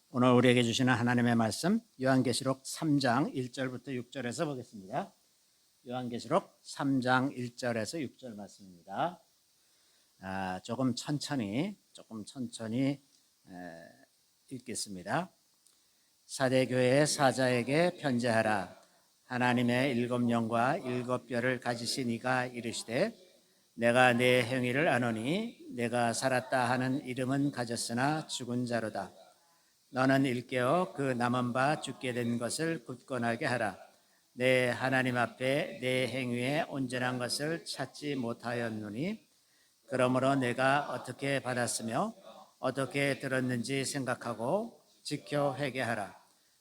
오늘 우리에게 주시는 하나님의 말씀 요한계시록 3장 1절부터 6절에서 보겠습니다. 요한계시록 3장 1절에서 6절 말씀입니다. 조금 천천히 읽겠습니다. 사대교회의 사자에게 편지하라. 하나님의 일곱 영과 일곱 뼈를 가지신 이가 이르시되 내가 내 행위를 아노니 내가 살았다 하는 이름은 가졌으나 죽은 자로다. 너는 일깨어 그 남은 바 죽게 된 것을 굳건하게 하라. 내 하나님 앞에 내 행위에 온전한 것을 찾지 못하였노니 그러므로 내가 어떻게 받았으며 어떻게 들었는지 생각하고 지켜 회개하라.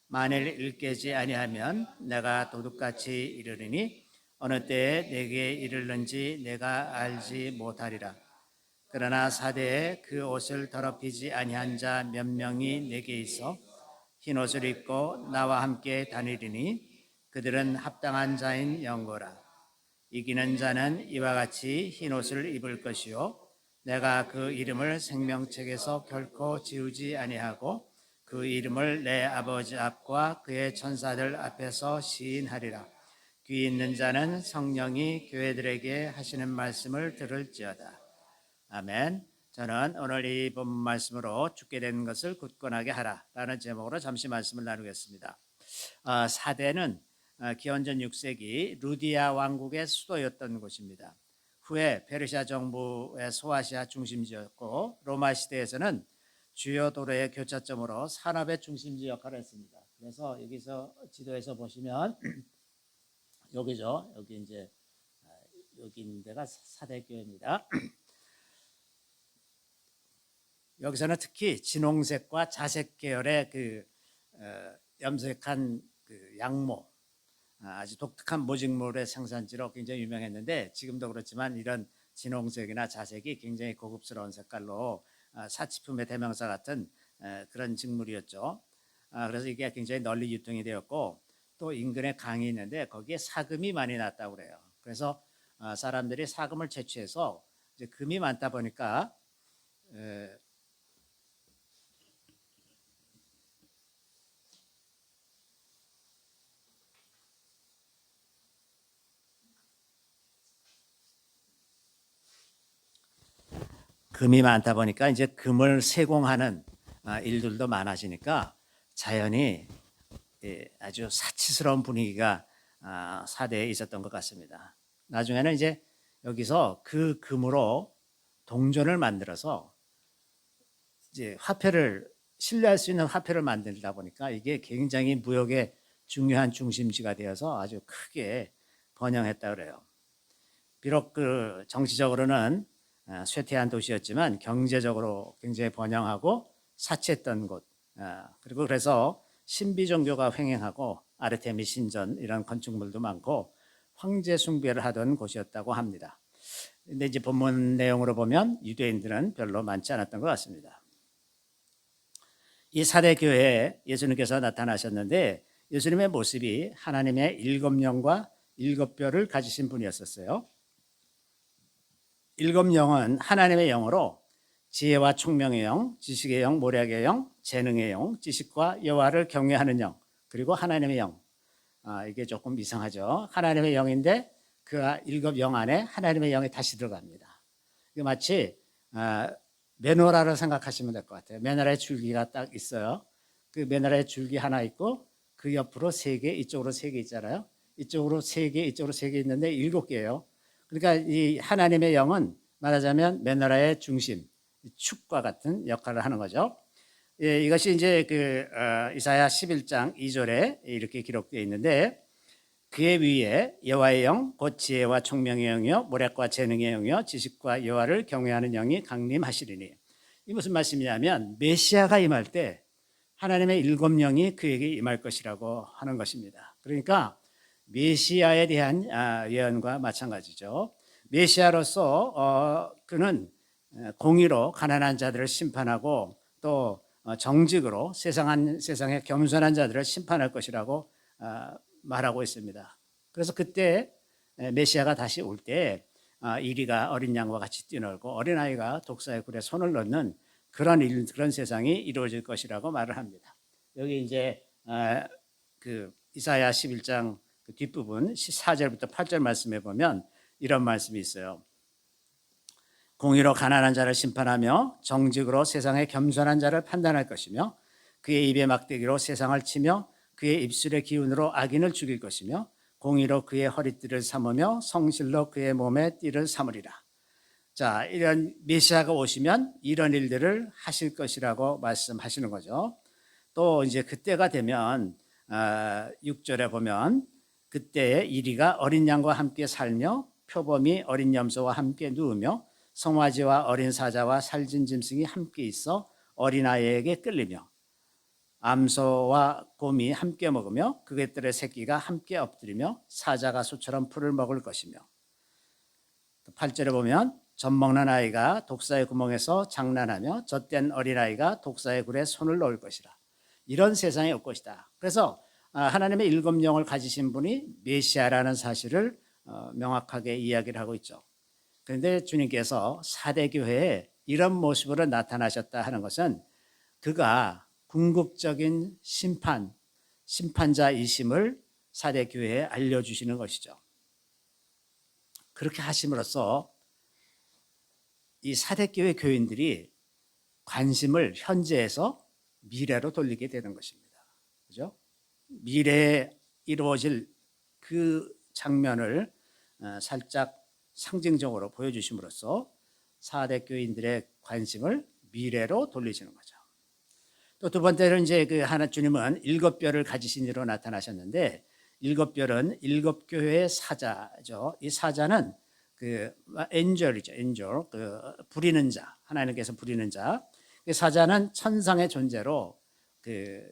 만일 일깨지 아니하면 내가 도둑같이 이르리니 어느 때에 내게 이르는지 내가 알지 못하리라. 그러나 사대에 그 옷을 더럽히지 아니한 자 몇 명이 내게 있어 흰 옷을 입고 나와 함께 다니리니 그들은 합당한 자인 영거라. 이기는 자는 이와 같이 흰 옷을 입을 것이요 내가 그 이름을 생명책에서 결코 지우지 아니하고 그 이름을 내 아버지 앞과 그의 천사들 앞에서 시인하리라. 귀 있는 자는 성령이 교회들에게 하시는 말씀을 들을지어다. 아멘. 저는 오늘 이 본 말씀으로 죽게 된 것을 굳건하게 하라 라는 제목으로 잠시 말씀을 나누겠습니다. 사대는 기원전 6세기 루디아 왕국의 수도였던 곳입니다. 후에 페르시아 정부의 소아시아 중심지였고 로마 시대에서는 주요 도로의 교차점으로 산업의 중심지 역할을 했습니다. 그래서 여기서 지도에서 보시면 여기죠. 여기 이제 여기 있는 데가 사대교회입니다. 여기서는 특히 진홍색과 자색 계열의 염색한 양모, 아주 독특한 모직물의 생산지로 굉장히 유명했는데 지금도 그렇지만 이런 진홍색이나 자색이 굉장히 고급스러운 색깔로 사치품의 대명사 같은 그런 직물이었죠. 그래서 이게 굉장히 널리 유통이 되었고 또 인근에 강이 있는데 거기에 사금이 많이 났다고 그래요. 그래서 사람들이 사금을 채취해서 이제 금이 많다 보니까 금이 많다 보니까 이제 금을 세공하는 일들도 많아지니까 자연히 아주 사치스러운 분위기가 사대에 있었던 것 같습니다. 나중에는 이제 여기서 그 금으로 동전을 만들어서 이제 화폐를 신뢰할 수 있는 화폐를 만들다 보니까 이게 굉장히 무역의 중요한 중심지가 되어서 아주 크게 번영했다 그래요. 비록 그 정치적으로는 쇠퇴한 도시였지만 경제적으로 굉장히 번영하고 사치했던 곳, 그리고 그래서 신비 종교가 횡행하고 아르테미 신전 이런 건축물도 많고 황제 숭배를 하던 곳이었다고 합니다. 근데 이제 본문 내용으로 보면 유대인들은 별로 많지 않았던 것 같습니다. 이 사대 교회에 예수님께서 나타나셨는데 예수님의 모습이 하나님의 일곱 영과 일곱 뼈를 가지신 분이었었어요. 일곱 영은 하나님의 영으로 지혜와 총명의 영, 지식의 영, 모략의 영, 재능의 영, 지식과 여호와를 경외하는 영, 그리고 하나님의 영. 이게 조금 이상하죠. 하나님의 영인데 그 일곱 영 안에 하나님의 영이 다시 들어갑니다. 이게 마치 메노라를 생각하시면 될 것 같아요. 메노라의 줄기가 딱 있어요. 그 메노라의 줄기 하나 있고 그 옆으로 세 개, 이쪽으로 세 개 있잖아요. 이쪽으로 세 개, 이쪽으로 세 개 있는데 일곱 개예요. 그러니까 이 하나님의 영은 말하자면 메노라의 중심, 축과 같은 역할을 하는 거죠. 예, 이것이 이제 이사야 11장 2절에 이렇게 기록되어 있는데 그의 위에 여호와의 영, 곧 지혜와 총명의 영이요 모략과 재능의 영이요 지식과 여호와를 경외하는 영이 강림하시리니. 이 무슨 말씀이냐면 메시아가 임할 때 하나님의 일곱 영이 그에게 임할 것이라고 하는 것입니다. 그러니까 메시아에 대한 예언과 마찬가지죠. 메시아로서 그는 공의로 가난한 자들을 심판하고 또 정직으로 세상의 겸손한 자들을 심판할 것이라고 말하고 있습니다. 그래서 그때 메시아가 다시 올 때 이리가 어린 양과 같이 뛰놀고 어린아이가 독사의 굴에 손을 넣는 그런 세상이 이루어질 것이라고 말을 합니다. 여기 이제 그 이사야 11장 그 뒷부분 4절부터 8절 말씀에 보면 이런 말씀이 있어요. 공의로 가난한 자를 심판하며 정직으로 세상의 겸손한 자를 판단할 것이며 그의 입의 막대기로 세상을 치며 그의 입술의 기운으로 악인을 죽일 것이며 공의로 그의 허리띠를 삼으며 성실로 그의 몸에 띠를 삼으리라. 자, 이런 메시아가 오시면 이런 일들을 하실 것이라고 말씀하시는 거죠. 또 이제 그때가 되면 6절에 보면 그때의 이리가 어린 양과 함께 살며 표범이 어린 염소와 함께 누우며 송아지와 어린 사자와 살진 짐승이 함께 있어 어린아이에게 끌리며 암소와 곰이 함께 먹으며 그것들의 새끼가 함께 엎드리며 사자가 소처럼 풀을 먹을 것이며 8절에 보면 젖 먹는 아이가 독사의 구멍에서 장난하며 젖된 어린아이가 독사의 굴에 손을 넣을 것이라. 이런 세상이 올 것이다. 그래서 하나님의 일곱 영을 가지신 분이 메시아라는 사실을 명확하게 이야기를 하고 있죠. 그런데 주님께서 사대교회에 이런 모습으로 나타나셨다 하는 것은 그가 궁극적인 심판자이심을 사대교회에 알려주시는 것이죠. 그렇게 하심으로써 이 사대교회 교인들이 관심을 현재에서 미래로 돌리게 되는 것입니다. 그죠? 미래에 이루어질 그 장면을 살짝 상징적으로 보여주심으로써 사대교인들의 관심을 미래로 돌리시는 거죠. 또 두 번째는 이제 그 주님은 일곱 뼈를 가지신 이로 나타나셨는데 일곱 뼈는 일곱 교회의 사자죠. 이 사자는 그 엔젤이죠. 엔젤, 그 부리는 자, 하나님께서 부리는 자. 그 사자는 천상의 존재로 그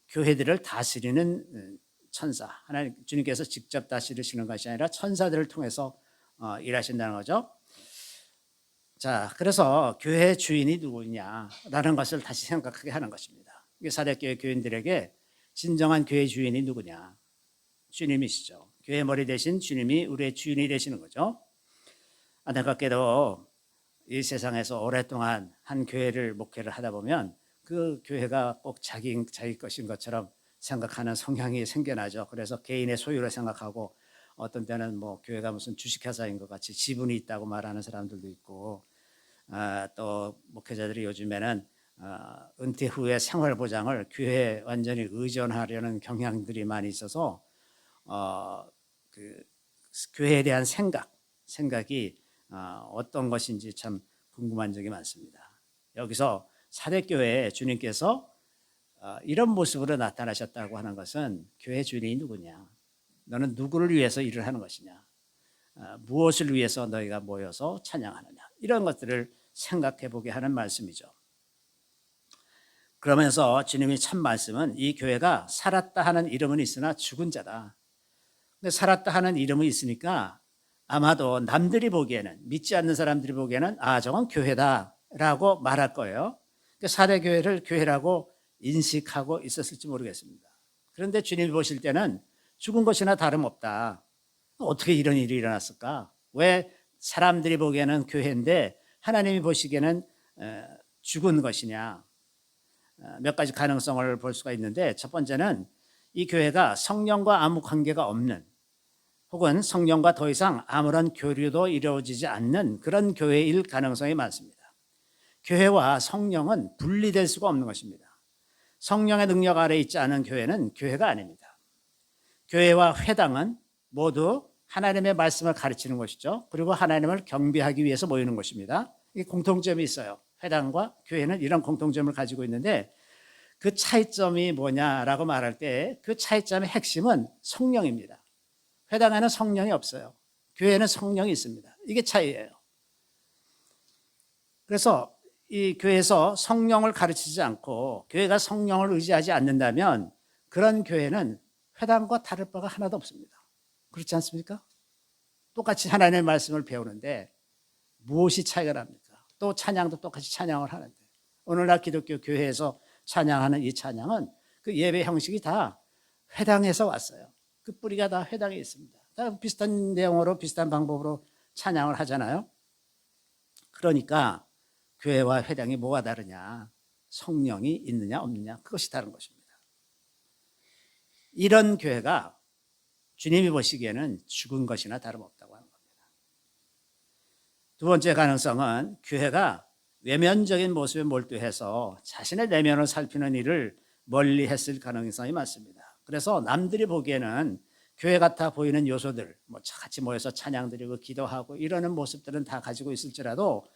교회들을 다스리는 천사. 하나님 주님께서 직접 다스리시는 것이 아니라 천사들을 통해서 일하신다는 거죠. 자, 그래서 교회의 주인이 누구냐라는 것을 다시 생각하게 하는 것입니다. 사대교회 교인들에게 진정한 교회 주인이 누구냐? 주님이시죠. 교회 머리 대신 주님이 우리의 주인이 되시는 거죠. 안타깝게도 이 세상에서 오랫동안 한 교회를 목회를 하다 보면 그 교회가 꼭 자기 것인 것처럼 생각하는 성향이 생겨나죠. 그래서 개인의 소유를 생각하고 어떤 때는 뭐 교회가 무슨 주식회사인 것 같이 지분이 있다고 말하는 사람들도 있고 또 목회자들이 요즘에는 은퇴 후에 생활보장을 교회에 완전히 의존하려는 경향들이 많이 있어서 그 교회에 대한 생각이 어떤 것인지 참 궁금한 적이 많습니다. 여기서 사대교회에 주님께서 이런 모습으로 나타나셨다고 하는 것은 교회 주인이 누구냐? 너는 누구를 위해서 일을 하는 것이냐? 무엇을 위해서 너희가 모여서 찬양하느냐? 이런 것들을 생각해 보게 하는 말씀이죠. 그러면서 주님이 참 말씀은 이 교회가 살았다 하는 이름은 있으나 죽은 자다. 근데 살았다 하는 이름이 있으니까 아마도 남들이 보기에는 믿지 않는 사람들이 보기에는 저건 교회다라고 말할 거예요. 사대교회를 교회라고 인식하고 있었을지 모르겠습니다. 그런데 주님이 보실 때는 죽은 것이나 다름없다. 어떻게 이런 일이 일어났을까? 왜 사람들이 보기에는 교회인데 하나님이 보시기에는 죽은 것이냐? 몇 가지 가능성을 볼 수가 있는데 첫 번째는 이 교회가 성령과 아무 관계가 없는 혹은 성령과 더 이상 아무런 교류도 이루어지지 않는 그런 교회일 가능성이 많습니다. 교회와 성령은 분리될 수가 없는 것입니다. 성령의 능력 아래 있지 않은 교회는 교회가 아닙니다. 교회와 회당은 모두 하나님의 말씀을 가르치는 것이죠. 그리고 하나님을 경배하기 위해서 모이는 것입니다. 이 공통점이 있어요. 회당과 교회는 이런 공통점을 가지고 있는데 그 차이점이 뭐냐라고 말할 때 그 차이점의 핵심은 성령입니다. 회당에는 성령이 없어요. 교회는 성령이 있습니다. 이게 차이예요. 그래서 이 교회에서 성령을 가르치지 않고 교회가 성령을 의지하지 않는다면 그런 교회는 회당과 다를 바가 하나도 없습니다. 그렇지 않습니까? 똑같이 하나님의 말씀을 배우는데 무엇이 차이가 납니까? 또 찬양도 똑같이 찬양을 하는데 오늘날 기독교 교회에서 찬양하는 이 찬양은 그 예배 형식이 다 회당에서 왔어요. 그 뿌리가 다 회당에 있습니다. 다 비슷한 내용으로 비슷한 방법으로 찬양을 하잖아요. 그러니까 교회와 회당이 뭐가 다르냐? 성령이 있느냐 없느냐, 그것이 다른 것입니다. 이런 교회가 주님이 보시기에는 죽은 것이나 다름없다고 하는 겁니다. 두 번째 가능성은 교회가 외면적인 모습에 몰두해서 자신의 내면을 살피는 일을 멀리 했을 가능성이 많습니다. 그래서 남들이 보기에는 교회 같아 보이는 요소들, 같이 모여서 찬양 드리고 기도하고 이러는 모습들은 다 가지고 있을지라도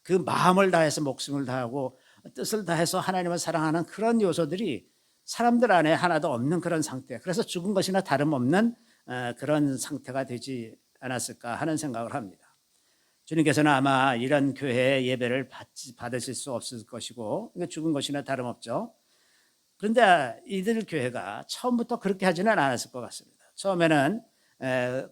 그 마음을 다해서 목숨을 다하고 뜻을 다해서 하나님을 사랑하는 그런 요소들이 사람들 안에 하나도 없는 그런 상태, 그래서 죽은 것이나 다름없는 그런 상태가 되지 않았을까 하는 생각을 합니다. 주님께서는 아마 이런 교회의 예배를 받으실 수 없을 것이고 죽은 것이나 다름없죠. 그런데 이들 교회가 처음부터 그렇게 하지는 않았을 것 같습니다. 처음에는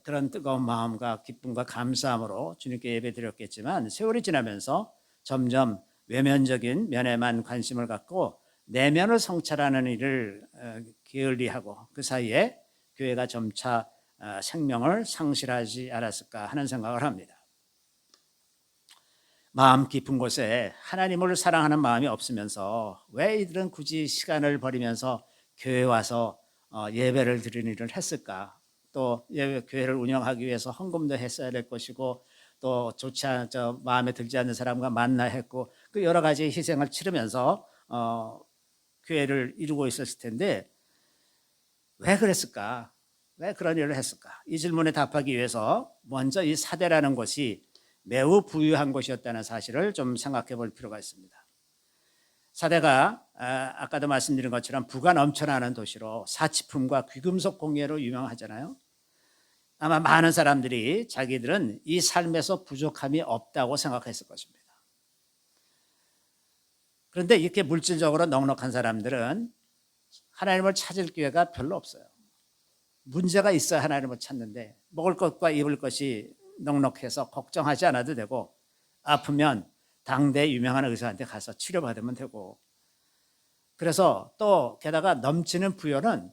그런 뜨거운 마음과 기쁨과 감사함으로 주님께 예배 드렸겠지만 세월이 지나면서 점점 외면적인 면에만 관심을 갖고 내면을 성찰하는 일을 게을리하고 그 사이에 교회가 점차 생명을 상실하지 않았을까 하는 생각을 합니다. 마음 깊은 곳에 하나님을 사랑하는 마음이 없으면서 왜 이들은 굳이 시간을 버리면서 교회에 와서 예배를 드리는 일을 했을까? 또 교회를 운영하기 위해서 헌금도 했어야 될 것이고 또 마음에 들지 않는 사람과 만나야 했고 그 여러 가지 희생을 치르면서 교회를 이루고 있었을 텐데 왜 그랬을까? 왜 그런 일을 했을까? 이 질문에 답하기 위해서 먼저 이 사대라는 것이 매우 부유한 곳이었다는 사실을 좀 생각해 볼 필요가 있습니다. 사대가 아까도 말씀드린 것처럼 부가 넘쳐나는 도시로 사치품과 귀금속 공예로 유명하잖아요. 아마 많은 사람들이 자기들은 이 삶에서 부족함이 없다고 생각했을 것입니다. 그런데 이렇게 물질적으로 넉넉한 사람들은 하나님을 찾을 기회가 별로 없어요. 문제가 있어야 하나님을 찾는데 먹을 것과 입을 것이 넉넉해서 걱정하지 않아도 되고 아프면 당대 유명한 의사한테 가서 치료받으면 되고, 그래서 또 게다가 넘치는 부여는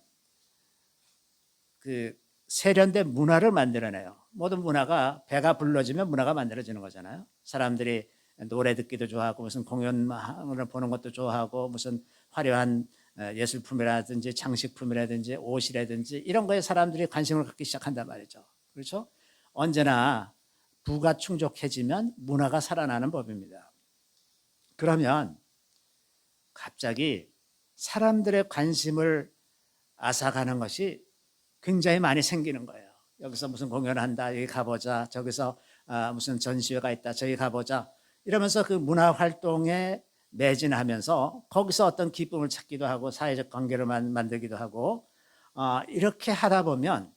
그 세련된 문화를 만들어내요. 모든 문화가 배가 불러지면 문화가 만들어지는 거잖아요. 사람들이 노래 듣기도 좋아하고 무슨 공연을 보는 것도 좋아하고 무슨 화려한 예술품이라든지 장식품이라든지 옷이라든지 이런 거에 사람들이 관심을 갖기 시작한단 말이죠. 그렇죠? 언제나 부가 충족해지면 문화가 살아나는 법입니다. 그러면 갑자기 사람들의 관심을 앗아가는 것이 굉장히 많이 생기는 거예요. 여기서 무슨 공연을 한다, 여기 가보자. 저기서 무슨 전시회가 있다, 저기 가보자. 이러면서 그 문화 활동에 매진하면서 거기서 어떤 기쁨을 찾기도 하고 사회적 관계를 만들기도 하고 이렇게 하다 보면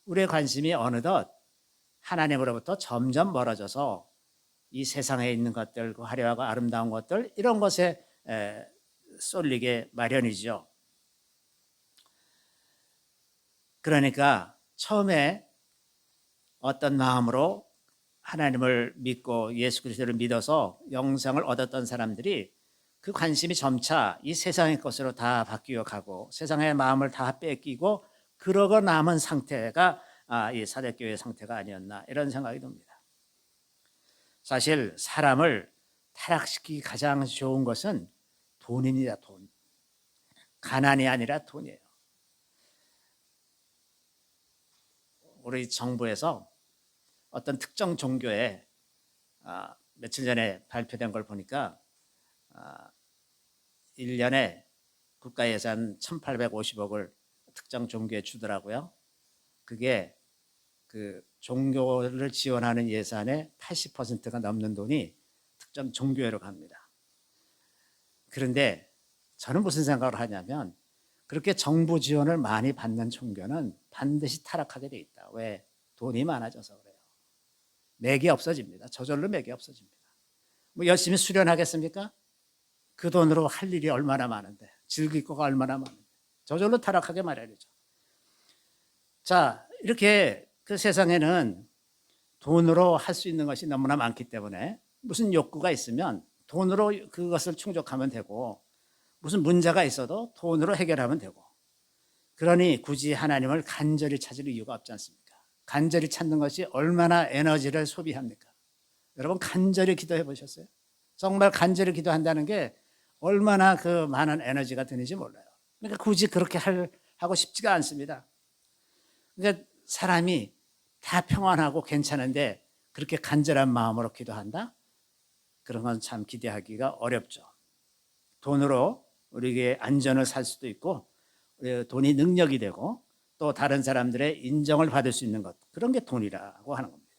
우리의 관심이 어느덧 하나님으로부터 점점 멀어져서 이 세상에 있는 것들, 그 화려하고 아름다운 것들 이런 것에 쏠리게 마련이죠. 그러니까 처음에 어떤 마음으로 하나님을 믿고 예수 그리스도를 믿어서 영생을 얻었던 사람들이 그 관심이 점차 이 세상의 것으로 다 바뀌어 가고 세상의 마음을 다 뺏기고 그러고 남은 상태가 이 사대교회의 상태가 아니었나 이런 생각이 듭니다. 사실 사람을 타락시키기 가장 좋은 것은 돈입니다. 돈. 가난이 아니라 돈이에요. 우리 정부에서 어떤 특정 종교에 며칠 전에 발표된 걸 보니까 1년에 국가 예산 1,850억을 특정 종교에 주더라고요. 그게 그 종교를 지원하는 예산의 80%가 넘는 돈이 특정 종교회로 갑니다. 그런데 저는 무슨 생각을 하냐면 그렇게 정부 지원을 많이 받는 종교는 반드시 타락하게 돼 있다. 왜? 돈이 많아져서 그래요. 맥이 없어집니다. 저절로 맥이 없어집니다. 뭐 열심히 수련하겠습니까? 그 돈으로 할 일이 얼마나 많은데, 즐길 거가 얼마나 많은데 저절로 타락하게 마련이죠. 자, 이렇게 그 세상에는 돈으로 할 수 있는 것이 너무나 많기 때문에 무슨 욕구가 있으면 돈으로 그것을 충족하면 되고 무슨 문제가 있어도 돈으로 해결하면 되고, 그러니 굳이 하나님을 간절히 찾을 이유가 없지 않습니까? 간절히 찾는 것이 얼마나 에너지를 소비합니까? 여러분 간절히 기도해 보셨어요? 정말 간절히 기도한다는 게 얼마나 그 많은 에너지가 드는지 몰라요. 그러니까 굳이 그렇게 하고 싶지가 않습니다. 그러니까 사람이 다 평안하고 괜찮은데 그렇게 간절한 마음으로 기도한다? 그런 건 참 기대하기가 어렵죠. 돈으로 우리에게 안전을 살 수도 있고 돈이 능력이 되고 또 다른 사람들의 인정을 받을 수 있는 것, 그런 게 돈이라고 하는 겁니다.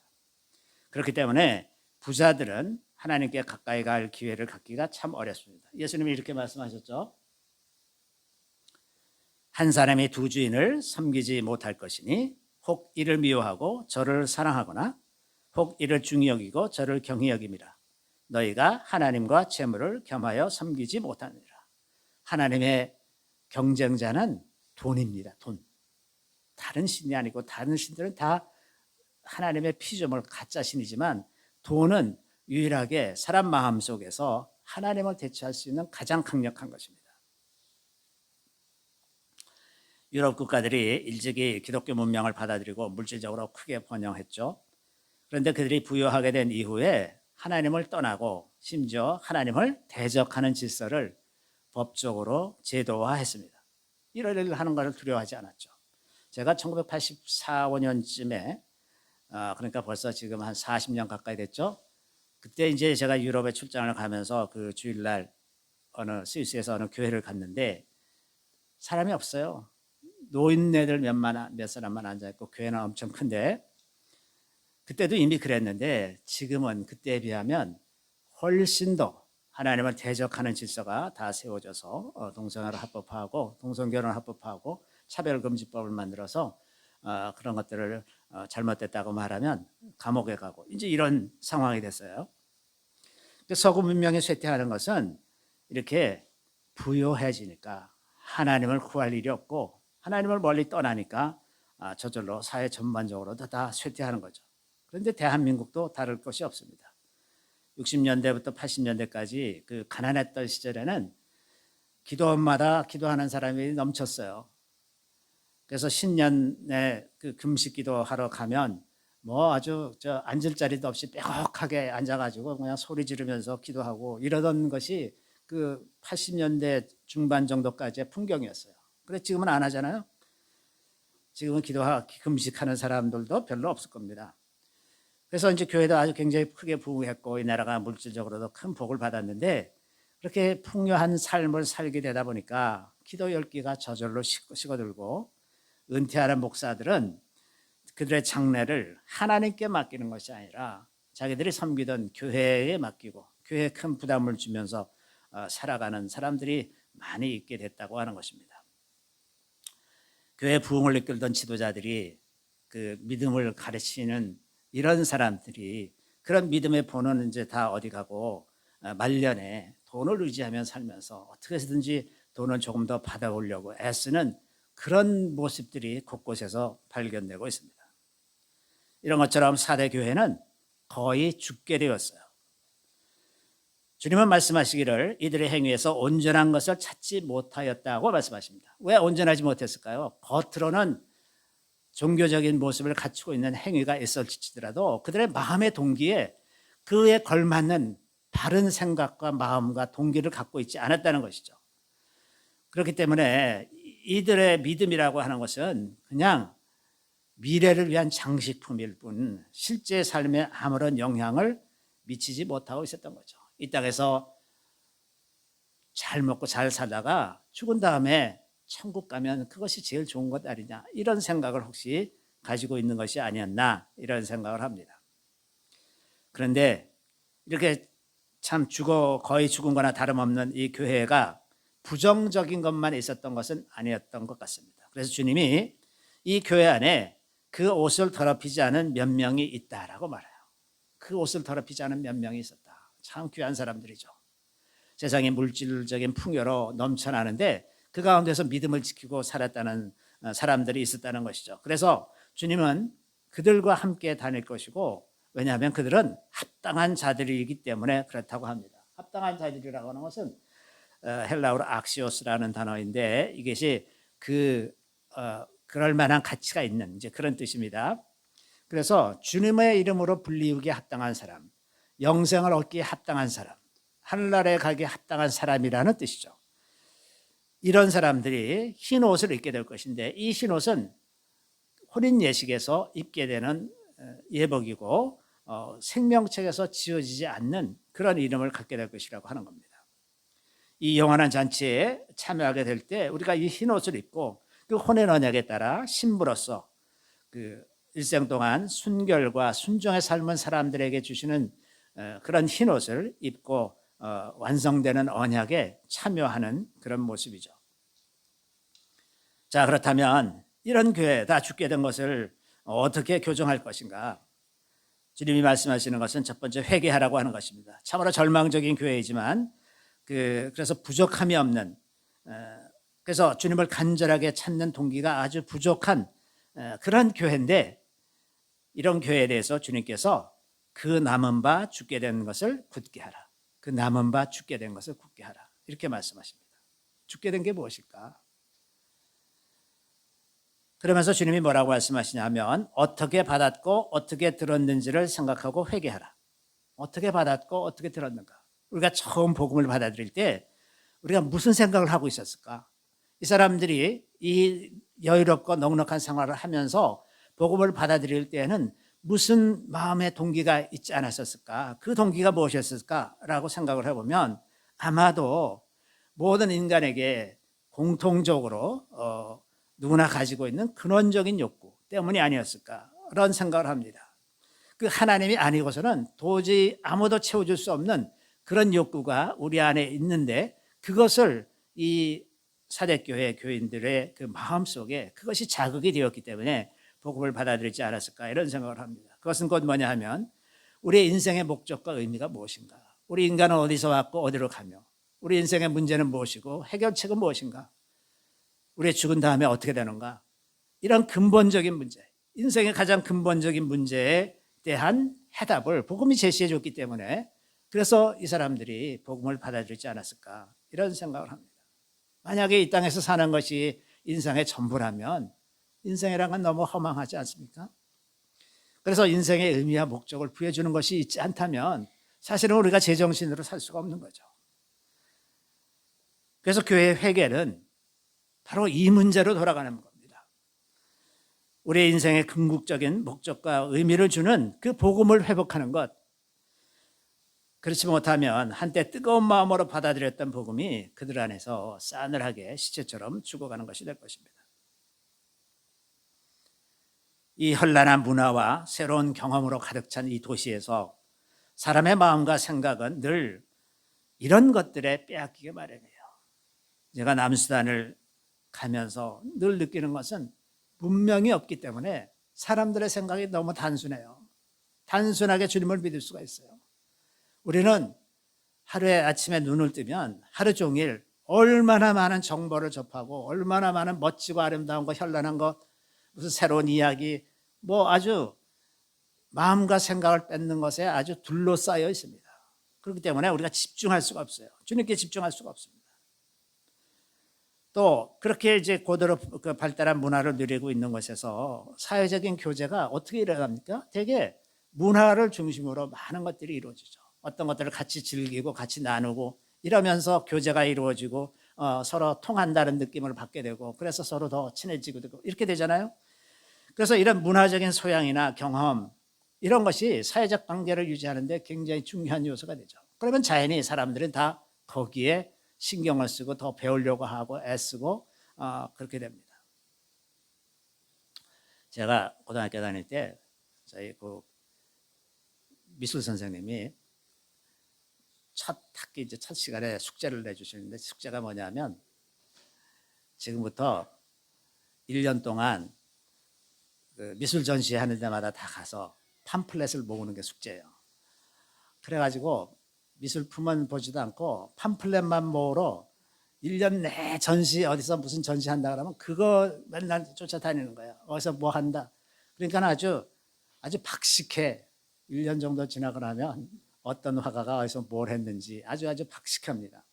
그렇기 때문에 부자들은 하나님께 가까이 갈 기회를 갖기가 참 어렵습니다. 예수님이 이렇게 말씀하셨죠. 한 사람이 두 주인을 섬기지 못할 것이니 혹 이를 미워하고 저를 사랑하거나 혹 이를 중히 여기고 저를 경히 여김이라. 너희가 하나님과 재물을 겸하여 섬기지 못하느니라. 하나님의 경쟁자는 돈입니다. 돈. 다른 신이 아니고 다른 신들은 다 하나님의 피조물 가짜 신이지만 돈은 유일하게 사람 마음 속에서 하나님을 대체할 수 있는 가장 강력한 것입니다. 유럽 국가들이 일찍이 기독교 문명을 받아들이고 물질적으로 크게 번영했죠. 그런데 그들이 부유하게 된 이후에 하나님을 떠나고 심지어 하나님을 대적하는 질서를 법적으로 제도화했습니다. 이런 일을 하는 것을 두려워하지 않았죠. 제가 1984, 5년쯤에 그러니까 벌써 지금 한 40년 가까이 됐죠. 그때 이제 제가 유럽에 출장을 가면서 그 주일날 스위스에서 어느 교회를 갔는데 사람이 없어요. 노인네들 몇 사람만 앉아있고 교회는 엄청 큰데 그때도 이미 그랬는데 지금은 그때에 비하면 훨씬 더 하나님을 대적하는 질서가 다 세워져서 동성애를 합법화하고 동성결혼을 합법화하고 차별금지법을 만들어서 그런 것들을 잘못됐다고 말하면 감옥에 가고 이제 이런 상황이 됐어요. 서구 문명이 쇠퇴하는 것은 이렇게 부요해지니까 하나님을 구할 일이 없고 하나님을 멀리 떠나니까 저절로 사회 전반적으로도 다 쇠퇴하는 거죠. 그런데 대한민국도 다를 것이 없습니다. 60년대부터 80년대까지 그 가난했던 시절에는 기도원마다 기도하는 사람이 넘쳤어요. 그래서 신년에 그 금식 기도하러 가면 뭐 아주 앉을 자리도 없이 빼곡하게 앉아가지고 그냥 소리 지르면서 기도하고 이러던 것이 그 80년대 중반 정도까지의 풍경이었어요. 그런데 지금은 안 하잖아요. 지금은 금식하는 사람들도 별로 없을 겁니다. 그래서 이제 교회도 아주 굉장히 크게 부흥했고 이 나라가 물질적으로도 큰 복을 받았는데 그렇게 풍요한 삶을 살게 되다 보니까 기도 열기가 저절로 식어들고 은퇴하는 목사들은 그들의 장래를 하나님께 맡기는 것이 아니라 자기들이 섬기던 교회에 맡기고 교회에 큰 부담을 주면서 살아가는 사람들이 많이 있게 됐다고 하는 것입니다. 교회 부흥을 이끌던 지도자들이 그 믿음을 가르치는 이런 사람들이 그런 믿음의 본은 이제 다 어디 가고 말년에 돈을 의지하며 살면서 어떻게 해서든지 돈을 조금 더 받아오려고 애쓰는 그런 모습들이 곳곳에서 발견되고 있습니다. 이런 것처럼 4대 교회는 거의 죽게 되었어요. 주님은 말씀하시기를 이들의 행위에서 온전한 것을 찾지 못하였다고 말씀하십니다. 왜 온전하지 못했을까요? 겉으로는 종교적인 모습을 갖추고 있는 행위가 있을지라도 그들의 마음의 동기에 그에 걸맞는 바른 생각과 마음과 동기를 갖고 있지 않았다는 것이죠. 그렇기 때문에 이들의 믿음이라고 하는 것은 그냥 미래를 위한 장식품일 뿐 실제 삶에 아무런 영향을 미치지 못하고 있었던 거죠. 이 땅에서 잘 먹고 잘 살다가 죽은 다음에 천국 가면 그것이 제일 좋은 것 아니냐 이런 생각을 혹시 가지고 있는 것이 아니었나 이런 생각을 합니다. 그런데 이렇게 참 거의 죽은 거나 다름없는 이 교회가 부정적인 것만 있었던 것은 아니었던 것 같습니다. 그래서 주님이 이 교회 안에 그 옷을 더럽히지 않은 몇 명이 있다라고 말해요. 그 옷을 더럽히지 않은 몇 명이 있었다. 참 귀한 사람들이죠. 세상의 물질적인 풍요로 넘쳐나는데 그 가운데서 믿음을 지키고 살았다는 사람들이 있었다는 것이죠. 그래서 주님은 그들과 함께 다닐 것이고 왜냐하면 그들은 합당한 자들이기 때문에 그렇다고 합니다. 합당한 자들이라고 하는 것은 헬라어로 악시오스라는 단어인데 이것이 그럴 만한 가치가 있는 이제 그런 뜻입니다. 그래서 주님의 이름으로 불리우기에 합당한 사람, 영생을 얻기에 합당한 사람, 하늘나라에 가기에 합당한 사람이라는 뜻이죠. 이런 사람들이 흰 옷을 입게 될 것인데 이 흰 옷은 혼인 예식에서 입게 되는 예복이고 생명책에서 지어지지 않는 그런 이름을 갖게 될 것이라고 하는 겁니다. 이 영원한 잔치에 참여하게 될 때 우리가 이 흰 옷을 입고 그 혼의 언약에 따라 신부로서 그 일생 동안 순결과 순종의 삶은 사람들에게 주시는 그런 흰 옷을 입고 완성되는 언약에 참여하는 그런 모습이죠. 자, 그렇다면 이런 교회다 죽게 된 것을 어떻게 교정할 것인가? 주님이 말씀하시는 것은 첫 번째 회개하라고 하는 것입니다. 참으로 절망적인 교회이지만 그래서 부족함이 없는, 그래서 주님을 간절하게 찾는 동기가 아주 부족한 그런 교회인데, 이런 교회에 대해서 주님께서 그 남은 바 죽게 된 것을 굳게 하라. 그 남은 바 죽게 된 것을 굳게 하라. 이렇게 말씀하십니다. 죽게 된 게 무엇일까? 그러면서 주님이 뭐라고 말씀하시냐면 어떻게 받았고 어떻게 들었는지를 생각하고 회개하라. 어떻게 받았고 어떻게 들었는가? 우리가 처음 복음을 받아들일 때 우리가 무슨 생각을 하고 있었을까? 이 사람들이 이 여유롭고 넉넉한 생활을 하면서 복음을 받아들일 때에는 무슨 마음의 동기가 있지 않았었을까? 그 동기가 무엇이었을까라고 생각을 해보면 아마도 모든 인간에게 공통적으로 누구나 가지고 있는 근원적인 욕구 때문이 아니었을까 그런 생각을 합니다. 그 하나님이 아니고서는 도저히 아무도 채워줄 수 없는 그런 욕구가 우리 안에 있는데 그것을 이 사대교회 교인들의 그 마음속에 그것이 자극이 되었기 때문에 복음을 받아들이지 않았을까 이런 생각을 합니다. 그것은 곧 뭐냐 하면 우리의 인생의 목적과 의미가 무엇인가? 우리 인간은 어디서 왔고 어디로 가며 우리 인생의 문제는 무엇이고 해결책은 무엇인가? 우리의 죽은 다음에 어떻게 되는가? 이런 근본적인 문제, 인생의 가장 근본적인 문제에 대한 해답을 복음이 제시해 줬기 때문에 그래서 이 사람들이 복음을 받아들이지 않았을까 이런 생각을 합니다. 만약에 이 땅에서 사는 것이 인생의 전부라면 인생이란 건 너무 허망하지 않습니까? 그래서 인생의 의미와 목적을 부여주는 것이 있지 않다면 사실은 우리가 제정신으로 살 수가 없는 거죠. 그래서 교회의 회개는 바로 이 문제로 돌아가는 겁니다. 우리의 인생의 궁극적인 목적과 의미를 주는 그 복음을 회복하는 것. 그렇지 못하면 한때 뜨거운 마음으로 받아들였던 복음이 그들 안에서 싸늘하게 시체처럼 죽어가는 것이 될 것입니다. 이 현란한 문화와 새로운 경험으로 가득 찬 이 도시에서 사람의 마음과 생각은 늘 이런 것들에 빼앗기게 마련이에요. 제가 남수단을 가면서 늘 느끼는 것은 문명이 없기 때문에 사람들의 생각이 너무 단순해요. 단순하게 주님을 믿을 수가 있어요. 우리는 하루에 아침에 눈을 뜨면 하루 종일 얼마나 많은 정보를 접하고 얼마나 많은 멋지고 아름다운 것, 현란한 것, 무슨 새로운 이야기, 뭐 아주 마음과 생각을 뺏는 것에 아주 둘러싸여 있습니다. 그렇기 때문에 우리가 집중할 수가 없어요. 주님께 집중할 수가 없습니다. 또 그렇게 이제 고도로 발달한 문화를 누리고 있는 곳에서 사회적인 교제가 어떻게 일어납니까? 되게 문화를 중심으로 많은 것들이 이루어지죠. 어떤 것들을 같이 즐기고 같이 나누고 이러면서 교제가 이루어지고 서로 통한다는 느낌을 받게 되고 그래서 서로 더 친해지고 되고 이렇게 되잖아요. 그래서 이런 문화적인 소양이나 경험 이런 것이 사회적 관계를 유지하는 데 굉장히 중요한 요소가 되죠. 그러면 자연히 사람들은 다 거기에 신경을 쓰고 더 배우려고 하고 애쓰고 그렇게 됩니다. 제가 고등학교 다닐 때 저희 그 미술 선생님이 첫 학기 이제 첫 시간에 숙제를 내주시는데 숙제가 뭐냐면 지금부터 1년 동안 그 미술 전시하는 데마다 다 가서 팜플렛을 모으는 게 숙제예요. 그래가지고 미술품은 보지도 않고 팜플렛만 모으러 1년 내 전시 어디서 무슨 전시한다 그러면 그거 맨날 쫓아다니는 거예요. 어디서 뭐 한다. 그러니까 아주 박식해. 1년 정도 지나고 나면 어떤 화가가 어디서 뭘 했는지 아주 박식합니다.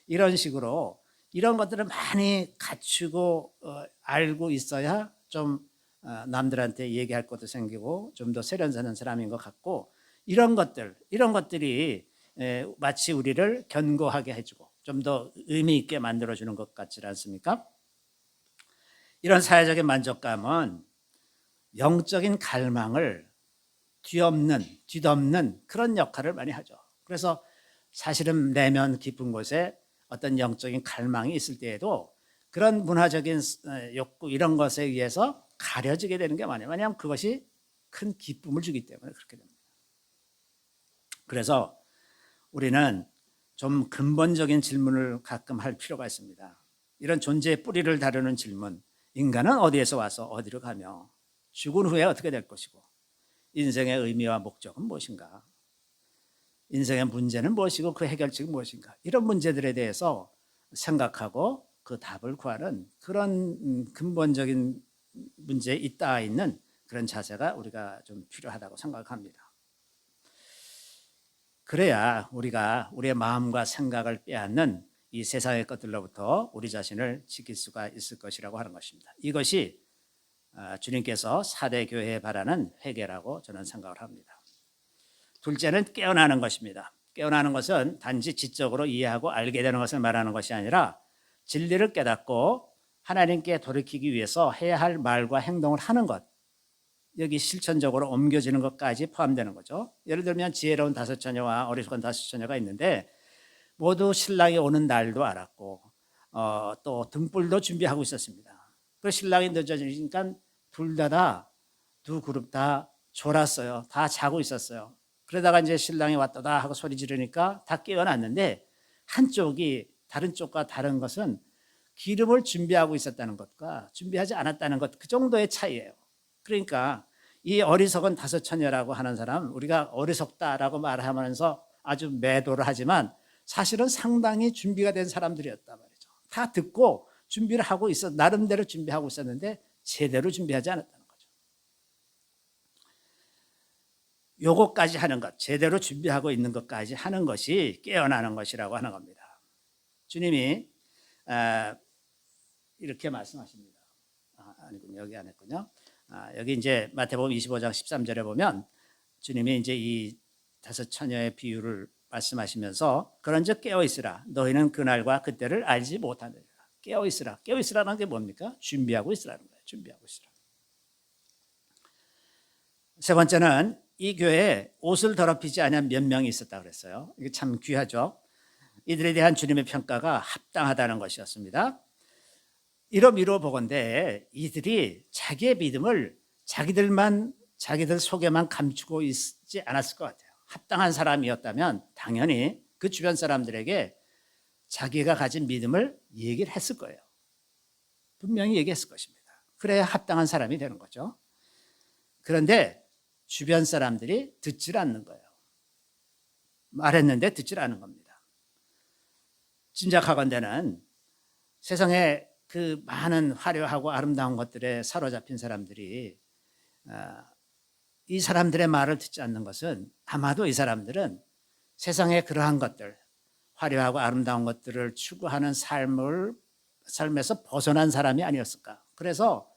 이런 식으로 이런 것들을 많이 갖추고 알고 있어야 좀 남들한테 얘기할 것도 생기고 좀 더 세련사는 사람인 것 같고 이런 것들이 마치 우리를 견고하게 해주고 좀 더 의미 있게 만들어주는 것 같지 않습니까? 이런 사회적인 만족감은 영적인 갈망을 뒤덮는 그런 역할을 많이 하죠. 그래서 사실은 내면 깊은 곳에 어떤 영적인 갈망이 있을 때에도 그런 문화적인 욕구 이런 것에 의해서 가려지게 되는 게 많아요. 왜냐하면 그것이 큰 기쁨을 주기 때문에 그렇게 됩니다. 그래서 우리는 좀 근본적인 질문을 가끔 할 필요가 있습니다. 이런 존재의 뿌리를 다루는 질문, 인간은 어디에서 와서 어디로 가며 죽은 후에 어떻게 될 것이고 인생의 의미와 목적은 무엇인가, 인생의 문제는 무엇이고 그 해결책은 무엇인가, 이런 문제들에 대해서 생각하고 그 답을 구하는 그런 근본적인 문제에 있다 있는 그런 자세가 우리가 좀 필요하다고 생각합니다. 그래야 우리가 우리의 마음과 생각을 빼앗는 이 세상의 것들로부터 우리 자신을 지킬 수가 있을 것이라고 하는 것입니다. 이것이 주님께서 사대 교회에 바라는 회개라고 저는 생각을 합니다. 둘째는 깨어나는 것입니다. 깨어나는 것은 단지 지적으로 이해하고 알게 되는 것을 말하는 것이 아니라 진리를 깨닫고 하나님께 돌이키기 위해서 해야 할 말과 행동을 하는 것, 여기 실천적으로 옮겨지는 것까지 포함되는 거죠. 예를 들면 지혜로운 다섯 처녀와 어리석은 다섯 처녀가 있는데 모두 신랑이 오는 날도 알았고 또 등불도 준비하고 있었습니다. 그 신랑이 늦어지니까 둘 다 두 그룹 다 졸았어요. 다 자고 있었어요. 그러다가 이제 신랑이 왔다 하고 소리 지르니까 다 깨어났는데 한쪽이 다른 쪽과 다른 것은 기름을 준비하고 있었다는 것과 준비하지 않았다는 것, 그 정도의 차이예요. 그러니까 이 어리석은 다섯 처녀라고 하는 사람, 우리가 어리석다라고 말하면서 아주 매도를 하지만 사실은 상당히 준비가 된 사람들이었단 말이죠. 다 듣고 준비를 하고 나름대로 준비하고 있었는데 제대로 준비하지 않았다는 거죠. 요거까지 하는 것, 제대로 준비하고 있는 것까지 하는 것이 깨어나는 것이라고 하는 겁니다. 주님이 이렇게 말씀하십니다. 아니군요. 여기 안 했군요. 여기 이제 마태복음 25장 13절에 보면 주님이 이제 이 다섯 처녀의 비유를 말씀하시면서 그런즉 깨어 있으라. 너희는 그날과 그때를 알지 못하느니라. 깨어 있으라. 깨어 있으라는 게 뭡니까? 준비하고 있으라는 거예요. 준비하고 있으라. 세 번째는 이 교회에 옷을 더럽히지 않은 몇 명이 있었다 그랬어요. 이게 참 귀하죠. 이들에 대한 주님의 평가가 합당하다는 것이었습니다. 이러미로 보건대 이들이 자기의 믿음을 자기들 속에만 감추고 있지 않았을 것 같아요. 합당한 사람이었다면 당연히 그 주변 사람들에게 자기가 가진 믿음을 얘기를 했을 거예요. 분명히 얘기했을 것입니다. 그래야 합당한 사람이 되는 거죠. 그런데 주변 사람들이 듣질 않는 거예요. 말했는데 듣질 않은 겁니다. 짐작하건대는 세상에 그 많은 화려하고 아름다운 것들에 사로잡힌 사람들이 이 사람들의 말을 듣지 않는 것은 아마도 이 사람들은 세상의 그러한 것들, 화려하고 아름다운 것들을 추구하는 삶에서 벗어난 사람이 아니었을까. 그래서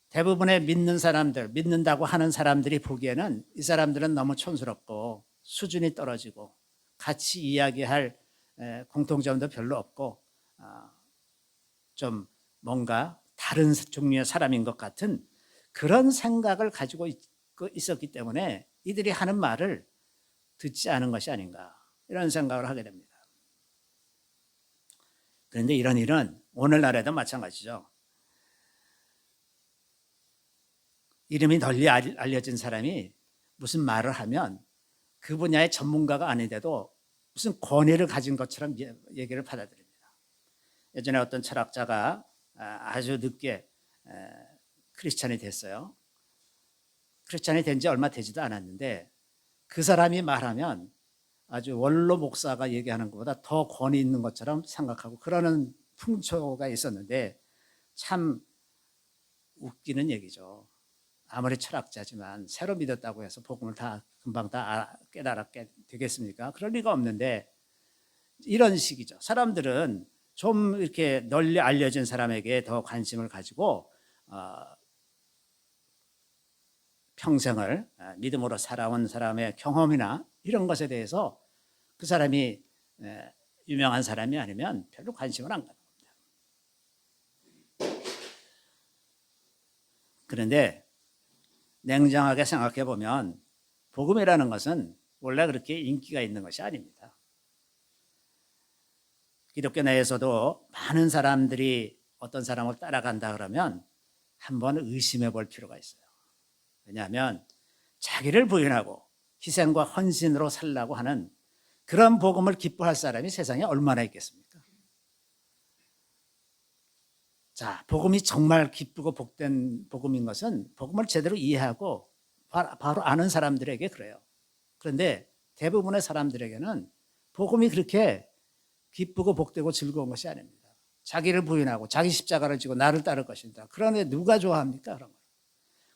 대부분의 믿는 사람들, 믿는다고 하는 사람들이 보기에는 이 사람들은 너무 촌스럽고 수준이 떨어지고 같이 이야기할 공통점도 별로 없고 좀 뭔가 다른 종류의 사람인 것 같은 그런 생각을 가지고 있었기 때문에 이들이 하는 말을 듣지 않은 것이 아닌가 이런 생각을 하게 됩니다. 그런데 이런 일은 오늘날에도 마찬가지죠. 이름이 널리 알려진 사람이 무슨 말을 하면 그 분야의 전문가가 아닌데도 무슨 권위를 가진 것처럼 얘기를 받아들입니다. 예전에 어떤 철학자가 아주 늦게 크리스찬이 됐어요. 크리스찬이 된 지 얼마 되지도 않았는데 그 사람이 말하면 아주 원로 목사가 얘기하는 것보다 더 권위 있는 것처럼 생각하고 그러는 풍초가 있었는데 참 웃기는 얘기죠. 아무리 철학자지만 새로 믿었다고 해서 복음을 다 금방 다 깨달았게 되겠습니까? 그럴 리가 없는데 이런 식이죠. 사람들은 좀 이렇게 널리 알려진 사람에게 더 관심을 가지고 평생을 믿음으로 살아온 사람의 경험이나 이런 것에 대해서 그 사람이 유명한 사람이 아니면 별로 관심을 안 가는 겁니다. 그런데 냉정하게 생각해 보면 복음이라는 것은 원래 그렇게 인기가 있는 것이 아닙니다. 기독교 내에서도 많은 사람들이 어떤 사람을 따라간다 그러면 한번 의심해 볼 필요가 있어요. 왜냐하면 자기를 부인하고 희생과 헌신으로 살라고 하는 그런 복음을 기뻐할 사람이 세상에 얼마나 있겠습니까? 자, 복음이 정말 기쁘고 복된 복음인 것은 복음을 제대로 이해하고 바로 아는 사람들에게 그래요. 그런데 대부분의 사람들에게는 복음이 그렇게 기쁘고 복되고 즐거운 것이 아닙니다. 자기를 부인하고 자기 십자가를 지고 나를 따를 것이다. 그러니 누가 좋아합니까? 그런 걸.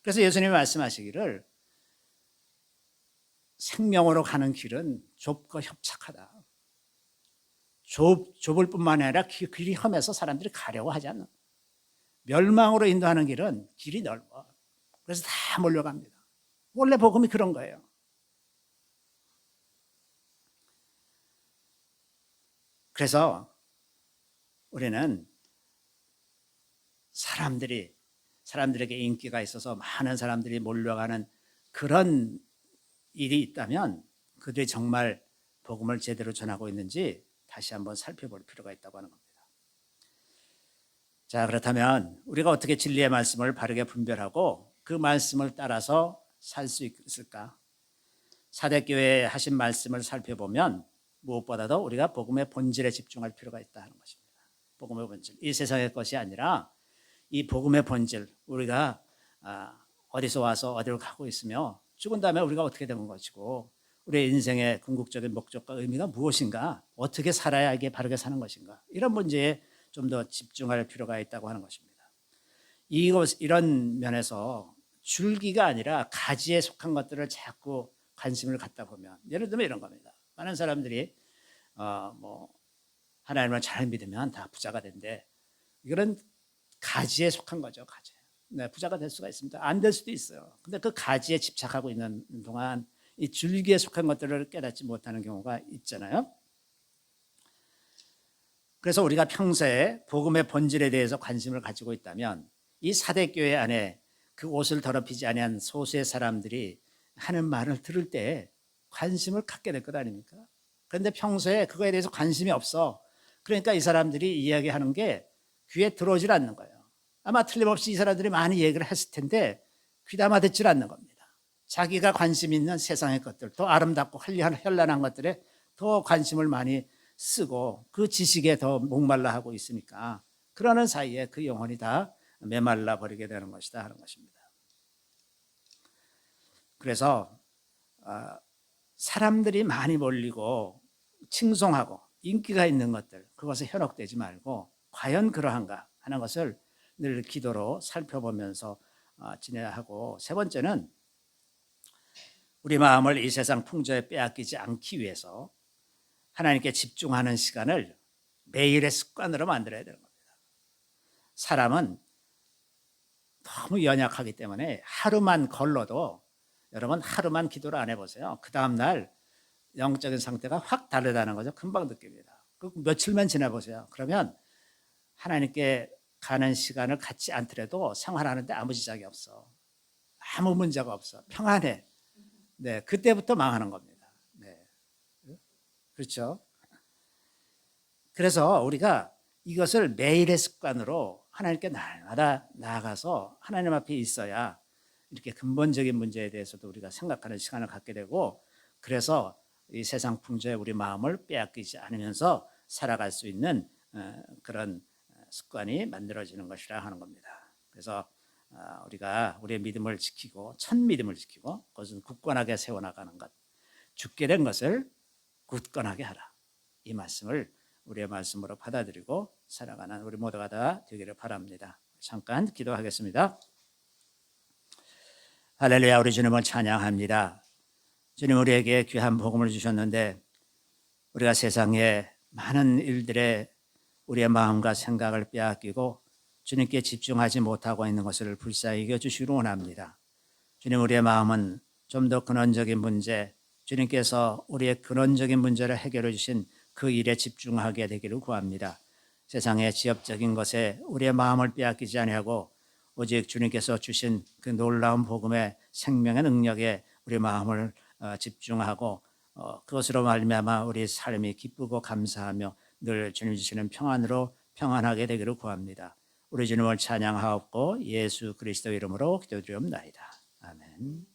그래서 예수님이 말씀하시기를 생명으로 가는 길은 좁고 협착하다. 좁을 뿐만 아니라 길이 험해서 사람들이 가려고 하지 않는. 멸망으로 인도하는 길은 길이 넓어. 그래서 다 몰려갑니다. 원래 복음이 그런 거예요. 그래서 우리는 사람들에게 인기가 있어서 많은 사람들이 몰려가는 그런 일이 있다면 그들이 정말 복음을 제대로 전하고 있는지 다시 한번 살펴볼 필요가 있다고 하는 겁니다. 자, 그렇다면 우리가 어떻게 진리의 말씀을 바르게 분별하고 그 말씀을 따라서 살 수 있을까? 사대교회에 하신 말씀을 살펴보면 무엇보다도 우리가 복음의 본질에 집중할 필요가 있다는 것입니다. 복음의 본질, 이 세상의 것이 아니라 이 복음의 본질, 우리가 어디서 와서 어디로 가고 있으며 죽은 다음에 우리가 어떻게 되는 것이고 우리의 인생의 궁극적인 목적과 의미가 무엇인가, 어떻게 살아야 이게 바르게 사는 것인가, 이런 문제에 좀 더 집중할 필요가 있다고 하는 것입니다. 이런 면에서 줄기가 아니라 가지에 속한 것들을 자꾸 관심을 갖다 보면, 예를 들면 이런 겁니다. 많은 사람들이 하나님을 잘 믿으면 다 부자가 된대. 이거는 가지에 속한 거죠. 가지. 네, 부자가 될 수가 있습니다. 안 될 수도 있어요. 근데 그 가지에 집착하고 있는 동안 이 줄기에 속한 것들을 깨닫지 못하는 경우가 있잖아요. 그래서 우리가 평소에 복음의 본질에 대해서 관심을 가지고 있다면 이 사대교회 안에 그 옷을 더럽히지 아니한 소수의 사람들이 하는 말을 들을 때 관심을 갖게 될 것 아닙니까? 그런데 평소에 그거에 대해서 관심이 없어. 그러니까 이 사람들이 이야기하는 게 귀에 들어오질 않는 거예요. 아마 틀림없이 이 사람들이 많이 얘기를 했을 텐데 귀담아 듣질 않는 겁니다. 자기가 관심 있는 세상의 것들, 더 아름답고 현란한 것들에 더 관심을 많이 쓰고 그 지식에 더 목말라 하고 있으니까 그러는 사이에 그 영혼이 다 메말라 버리게 되는 것이다 하는 것입니다. 그래서 사람들이 많이 몰리고 칭송하고 인기가 있는 것들, 그것에 현혹되지 말고 과연 그러한가 하는 것을 늘 기도로 살펴보면서 지내야 하고, 세 번째는 우리 마음을 이 세상 풍조에 빼앗기지 않기 위해서 하나님께 집중하는 시간을 매일의 습관으로 만들어야 되는 겁니다. 사람은 너무 연약하기 때문에 하루만 걸러도, 여러분 하루만 기도를 안 해보세요. 그 다음날 영적인 상태가 확 다르다는 거죠. 금방 느낍니다. 그 며칠만 지나보세요. 그러면 하나님께 가는 시간을 갖지 않더라도 생활하는데 아무 지장이 없어. 아무 문제가 없어. 평안해. 네, 그때부터 망하는 겁니다. 네, 그렇죠. 그래서 우리가 이것을 매일의 습관으로 하나님께 날마다 나아가서 하나님 앞에 있어야 이렇게 근본적인 문제에 대해서도 우리가 생각하는 시간을 갖게 되고, 그래서 이 세상 풍조에 우리 마음을 빼앗기지 않으면서 살아갈 수 있는 그런 습관이 만들어지는 것이라 하는 겁니다. 그래서 우리가 우리의 믿음을 지키고 첫 믿음을 지키고 그것은 굳건하게 세워나가는 것, 죽게 된 것을 굳건하게 하라, 이 말씀을 우리의 말씀으로 받아들이고 살아가는 우리 모두가 다 되기를 바랍니다. 잠깐 기도하겠습니다. 할렐루야. 우리 주님을 찬양합니다. 주님, 우리에게 귀한 복음을 주셨는데 우리가 세상에 많은 일들에 우리의 마음과 생각을 빼앗기고 주님께 집중하지 못하고 있는 것을 불쌍히 여겨주시기를 원합니다. 주님, 우리의 마음은 좀 더 근원적인 문제, 주님께서 우리의 근원적인 문제를 해결해 주신 그 일에 집중하게 되기를 구합니다. 세상의 지엽적인 것에 우리의 마음을 빼앗기지 아니하고 오직 주님께서 주신 그 놀라운 복음의 생명의 능력에 우리 마음을 집중하고 그것으로 말미암아 우리 삶이 기쁘고 감사하며 늘 주님 주시는 평안으로 평안하게 되기를 구합니다. 우리 주님을 찬양하옵고 예수 그리스도 이름으로 기도드리옵나이다. 아멘.